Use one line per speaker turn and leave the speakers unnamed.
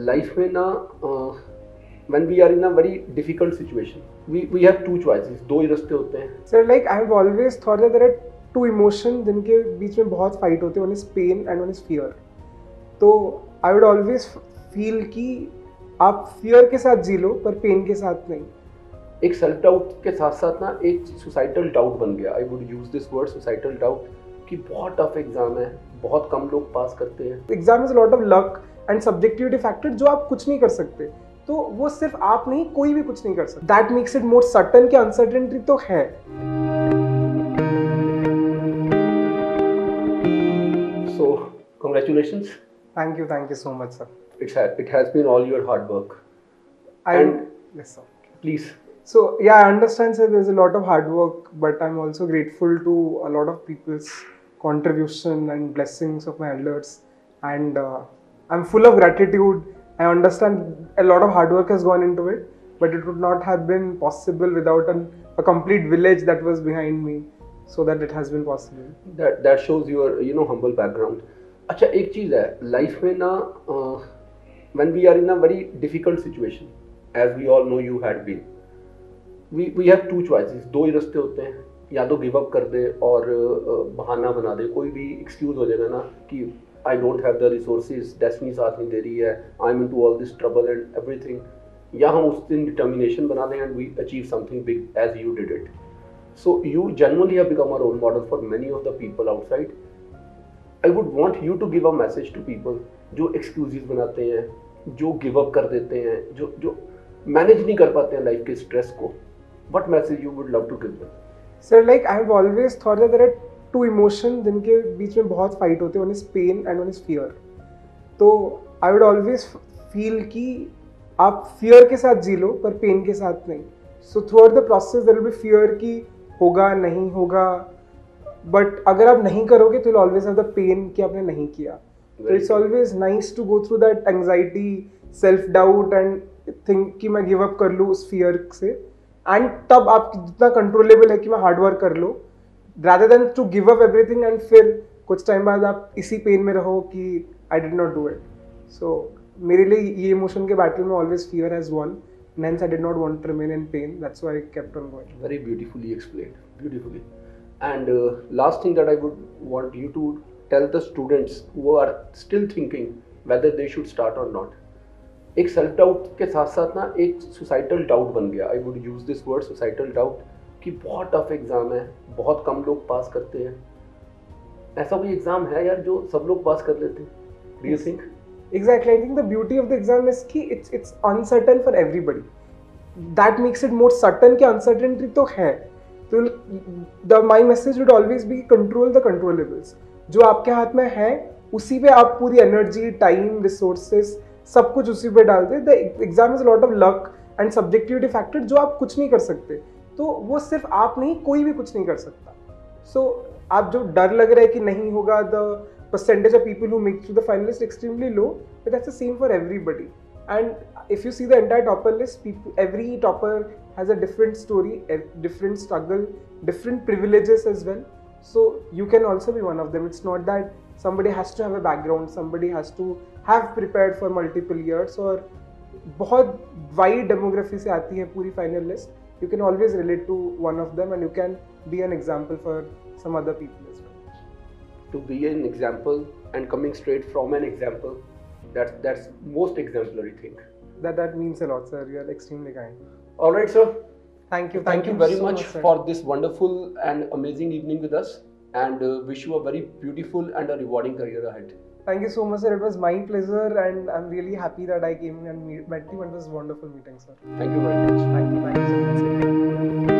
Life में ना when we are in a very difficult situation, we have two choices, दो ही रास्ते होते हैं.
Sir, like I have always thought that there are two emotions जिनके बीच में बहुत fight होते हैं. One is pain and one is fear. तो I would always feel कि आप fear के साथ जी लो पर pain के साथ नहीं.
एक सेल्फ डाउट के साथ साथ ना एक सोसाइटल डाउट बन गया. I would use this word societal doubt कि बहुत टफ एग्जाम है, बहुत कम लोग पास करते हैं.
Exam is lot of luck and subjectivity factor जो आप कुछ नहीं कर सकते. तो वो सिर्फ आप नहीं, कोई भी कुछ नहीं कर सकता. That makes it more certain कि अनसर्टेनिटी तो है.
सो congratulations.
Thank you so much sir.
It has been all your hard work.
Yes sir.
Please.
So yeah, I understand sir, there's a lot of hard work, but I'm also grateful to a lot of people's contribution and blessings of my elders, and I'm full of gratitude. I understand a lot of hard work has gone into it, but it would not have been possible without a complete village that was behind me, so that it has been possible.
That shows your humble background. अच्छा, एक चीज़ है life में ना, when we are in a very difficult situation, as we all know you had been, we have two choices, दो ही रास्ते होते हैं. या तो गिव अप कर दे और बहाना बना दे, कोई भी एक्सक्यूज हो जाएगा ना कि I don't have the resources, destiny साथ नहीं दे रही है, I am into all this trouble and everything. या हम उस दिन डिटर्मिनेशन बना दें and we achieve something big as you did it. So you genuinely have become a role model for many of the people outside. I would want you to give a message to people जो excuses बनाते हैं, जो give up कर देते हैं, जो manage नहीं कर पाते हैं लाइफ के स्ट्रेस को. What message you would love to give them?
Sir, like I have always thought that there are two emotions जिनके बीच में बहुत fight होते हैं. One is pain and one is fear. तो I would always feel कि आप fear के साथ जी लो पर pain के साथ नहीं. So throughout the process there will be fear कि होगा नहीं होगा, but अगर आप नहीं करोगे तो you'll always have the pain कि आपने नहीं किया. So it's always nice to go through that anxiety, self doubt and think कि मैं give up कर लूँ उस fear से. एंड तब आप जितना कंट्रोलेबल है कि मैं हार्ड वर्क कर लो, rather than to give up everything and फिर कुछ टाइम बाद आप इसी पेन में रहो कि I did not do it. So मेरे लिए ये इमोशन के बैटल में always fear has won, and hence I did not want to remain in pain. That's why I kept on going.
Very beautifully explained, beautifully. And last thing that I would want you to tell the students who are still thinking whether they should start or not. एक self doubt के साथ साथ ना एक societal doubt बन गया. I would use this word societal doubt कि बहुत टफ एग्जाम है, बहुत कम लोग पास करते हैं. ऐसा कोई एग्जाम है यार जो सब लोग पास कर लेते हैं? Do you think?
Exactly. I think the beauty of the exam is कि it's uncertain for everybody. That makes it more certain कि uncertainty तो है. तो my message would always be control the controllables. जो आपके हाथ में है उसी पे आप पूरी एनर्जी, टाइम, रिसोर्सेस सब कुछ उसी पे डालते. The exam is lot of luck and subjectivity factor जो आप कुछ नहीं कर सकते. तो वो सिर्फ आप नहीं, कोई भी कुछ नहीं कर सकता. सो आप जो डर लग रहा है कि नहीं होगा, the percentage of people who make to the finalist extremely low, but that's the same for everybody. And if you see the entire topper list, every topper has a different story, a different struggle, different privileges as well. So you can also be one of them. It's not that somebody has to have a background, somebody has to have prepared for multiple years. और बहुत wide demography से आती है पूरी final list. You can always relate to one of them and you can be an example for some other people as well.
To be an example and coming straight from an example, that's most exemplary thing.
That means a lot, sir. You are extremely kind.
All right, sir.
Thank you.
Thank you very
so
much
sir.
for this wonderful and amazing evening with us, and wish you a very beautiful and a rewarding career ahead.
Thank you so much, sir. It was my pleasure, and I'm really happy that I came and met you. And it was wonderful meeting, sir.
Thank you very much.
Thank you so much.